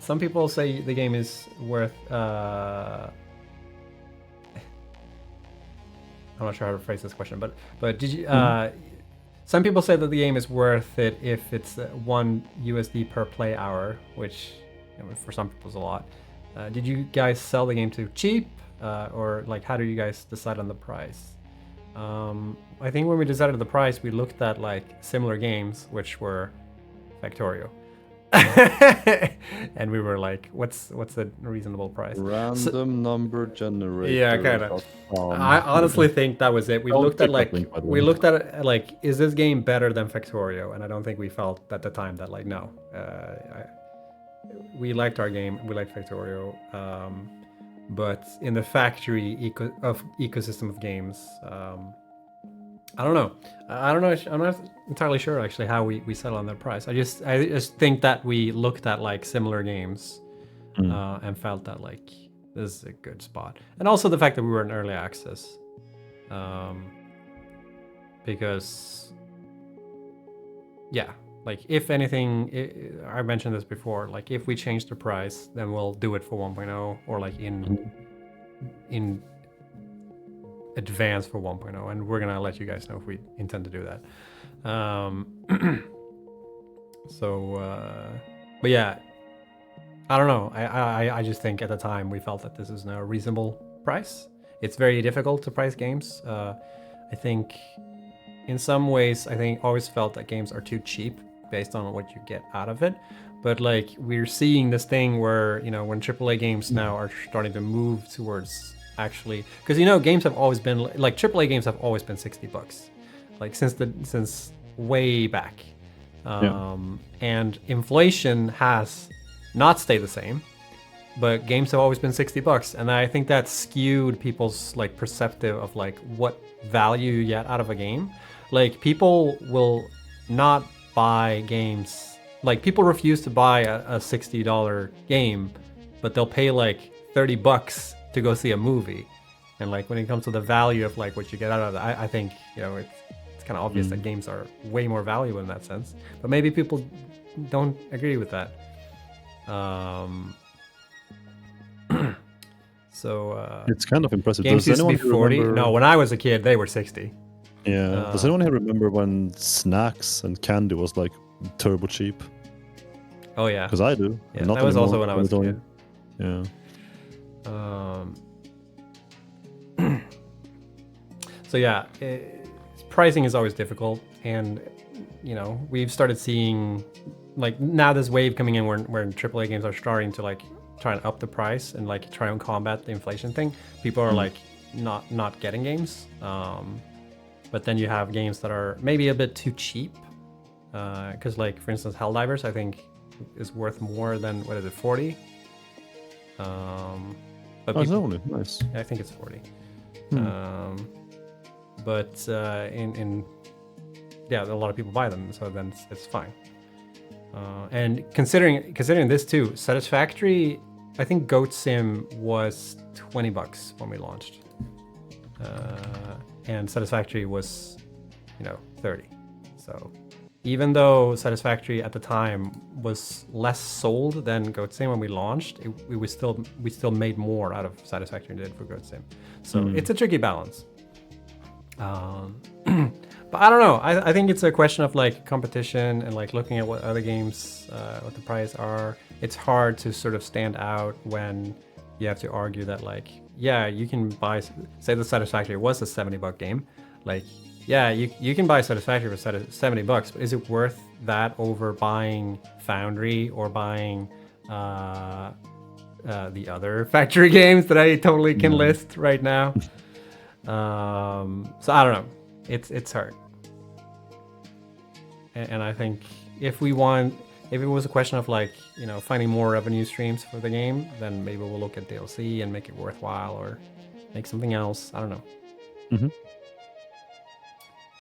some people say the game is worth. I'm not sure how to phrase this question, but did you? Some people say that the game is worth it if it's $1 per play hour, which for some people is a lot. Did you guys sell the game too cheap, or like how do you guys decide on the price? I think when we decided on the price, we looked at like similar games, which were Factorio. And we were like, what's a reasonable price? Random number generator. Yeah, kind of. I honestly think that was it. We looked at like is this game better than Factorio? And I don't think we felt at the time that like no. We liked our game. We liked Factorio. But in the factory ecosystem of games, I don't know. I'm not entirely sure actually how we settle on that price. I just think that we looked at like similar games and felt that like this is a good spot, and also the fact that we were in early access, because yeah, like if anything, I mentioned this before. Like if we change the price, then we'll do it for 1.0 or like in advance for 1.0, and we're gonna let you guys know if we intend to do that. But yeah, I don't know. I just think at the time we felt that this is a reasonable price. It's very difficult to price games. I think in some ways, I always felt that games are too cheap based on what you get out of it. But like we're seeing this thing where when AAA games now are starting to move towards actually, because games have always been like AAA games have always been $60, like since way back. And inflation has not stayed the same, but games have always been $60, and I think that skewed people's like perceptive of like what value you get out of a game. Like people will not buy games, like people refuse to buy a $60 game, but they'll pay like $30 to go see a movie. And like when it comes to the value of like what you get out of it, I think it's kind of obvious that games are way more valuable in that sense, but maybe people don't agree with that. So it's kind of impressive. Games used to be 40. No, when I was a kid, they were 60. Yeah. Does anyone here remember when snacks and candy was like turbo cheap? Oh yeah. Because I do. Yeah, that was also when I was a kid. Yeah. So yeah, pricing is always difficult, and we've started seeing like now this wave coming in where AAA games are starting to like try and up the price and like try and combat the inflation thing. People are like not getting games, but then you have games that are maybe a bit too cheap, because like for instance Helldivers I think is worth more than 40. But it's only nice. I think it's 40. But a lot of people buy them, so then it's fine. And considering this too, Satisfactory, I think Goat Sim was $20 when we launched, and Satisfactory was 30. So even though Satisfactory at the time was less sold than Goat Sim when we launched, we still made more out of Satisfactory than we did for Goat Sim. So it's a tricky balance. But I don't know. I think it's a question of like competition and like looking at what other games, what the price are. It's hard to sort of stand out when you have to argue that like, yeah, you can buy, say the Satisfactory was a $70 game. Like, yeah, you can buy Satisfactory for $70, but is it worth that over buying Foundry or buying the other factory games that I totally can list right now? So I don't know. It's hard. And I think if it was a question of like, finding more revenue streams for the game, then maybe we'll look at DLC and make it worthwhile or make something else. I don't know.